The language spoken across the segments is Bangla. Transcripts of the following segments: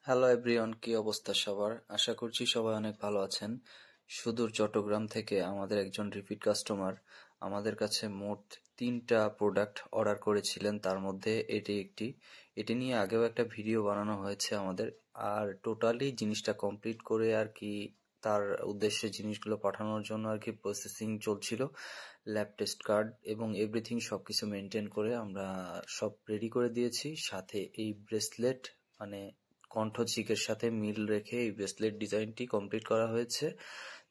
হ্যালো এভরিওয়ান, কি অবস্থা সবার? আশা করছি সবাই অনেক ভালো আছেন। সুদূর চট্টগ্রাম থেকে আমাদের একজন রিপিট কাস্টমার আমাদের কাছে মোট 3টা প্রোডাক্ট অর্ডার করেছিলেন, তার মধ্যে এটি একটি। এটি নিয়ে আগেও একটা ভিডিও বানানো হয়েছে আমাদের। আর টোটালি জিনিসটা কমপ্লিট করে আর কি তার উদ্দেশ্যে জিনিসগুলো পাঠানোর জন্য আর কি প্রসেসিং চলছিল। ল্যাব টেস্ট কার্ড এবং এভরিথিং সবকিছু মেনটেন করে আমরা সব রেডি করে দিয়েছি। সাথে এই ব্রেসলেট মানে কণ্ঠচিকের সাথে মিল রেখে এই ব্রেসলেট ডিজাইনটি কমপ্লিট করা হয়েছে।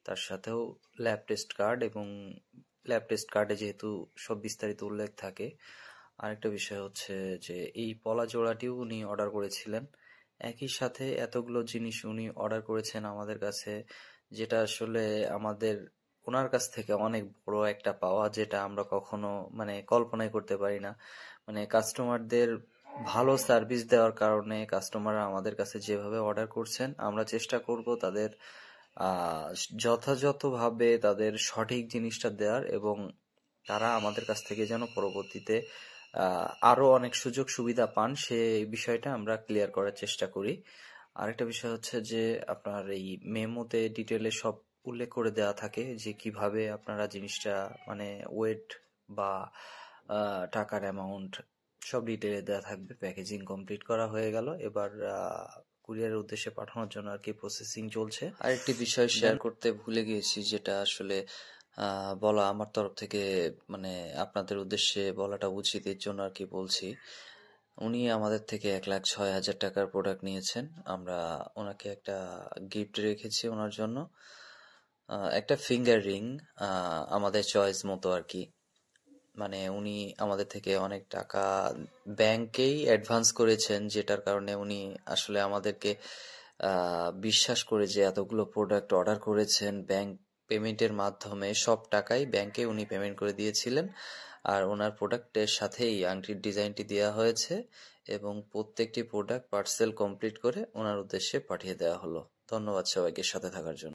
তার সাথেও ল্যাব টেস্ট কার্ড, এবং ল্যাব টেস্ট কার্ডে যেহেতু সব বিস্তারিত উল্লেখ থাকে। আরেকটা বিষয় হচ্ছে যে এই পলা জোড়াটিও উনি অর্ডার করেছিলেন। একই সাথে এতগুলো জিনিস উনি অর্ডার করেছেন আমাদের কাছে, যেটা আসলে আমাদের ওনার কাছ থেকে অনেক বড় একটা পাওয়া, যেটা আমরা কখনো কল্পনাই করতে পারি না। কাস্টমারদের ভালো সার্ভিস দেওয়ার কারণে কাস্টমাররা আমাদের কাছে যেভাবে অর্ডার করছেন, আমরা চেষ্টা করব তাদের আহ যথাযথভাবে তাদের সঠিক জিনিসটা দেওয়ার, এবং তারা আমাদের কাছ থেকে যেন পরবর্তীতে আরো অনেক সুযোগ সুবিধা পান, সেই বিষয়টা আমরা ক্লিয়ার করার চেষ্টা করি। আরেকটা বিষয় হচ্ছে যে আপনার এই মেমোতে ডিটেলে সব উল্লেখ করে দেওয়া থাকে যে কিভাবে আপনারা জিনিসটা ওয়েট বা টাকার অ্যামাউন্ট সব ডিটেলে দেওয়া থাকবে। প্যাকেজিং কমপ্লিট করা হয়ে গেল, এবার কুরিয়ারের উদ্দেশ্যে পাঠানোর জন্য আর কি প্রসেসিং চলছে। আরেকটি বিষয় শেয়ার করতে ভুলে গিয়েছি, যেটা আসলে বলা আমার তরফ থেকে আপনাদের উদ্দেশ্যে বলাটা উচিত, এর জন্য আর কি বলছি। উনি আমাদের থেকে 1,06,000 টাকার প্রোডাক্ট নিয়েছেন। আমরা ওনাকে একটা গিফট রেখেছি ওনার জন্য, একটা ফিঙ্গার রিং, আমাদের চয়েস মতো আর কি। উনি আমাদের থেকে অনেক টাকা ব্যাংকেই অ্যাডভান্স করেছেন, যেটার কারণে উনি আসলে আমাদেরকে বিশ্বাস করে যে এতগুলো প্রোডাক্ট অর্ডার করেছেন ব্যাংক পেমেন্টের মাধ্যমে, সব টাকাই ব্যাংকে উনি পেমেন্ট করে দিয়েছিলেন। আর ওনার প্রোডাক্টের সাথেই আংটির ডিজাইনটি দেওয়া হয়েছে, এবং প্রত্যেকটি প্রোডাক্ট পার্সেল কমপ্লিট করে ওনার উদ্দেশ্যে পাঠিয়ে দেওয়া হলো। ধন্যবাদ সবাইকে সাথে থাকার জন্য।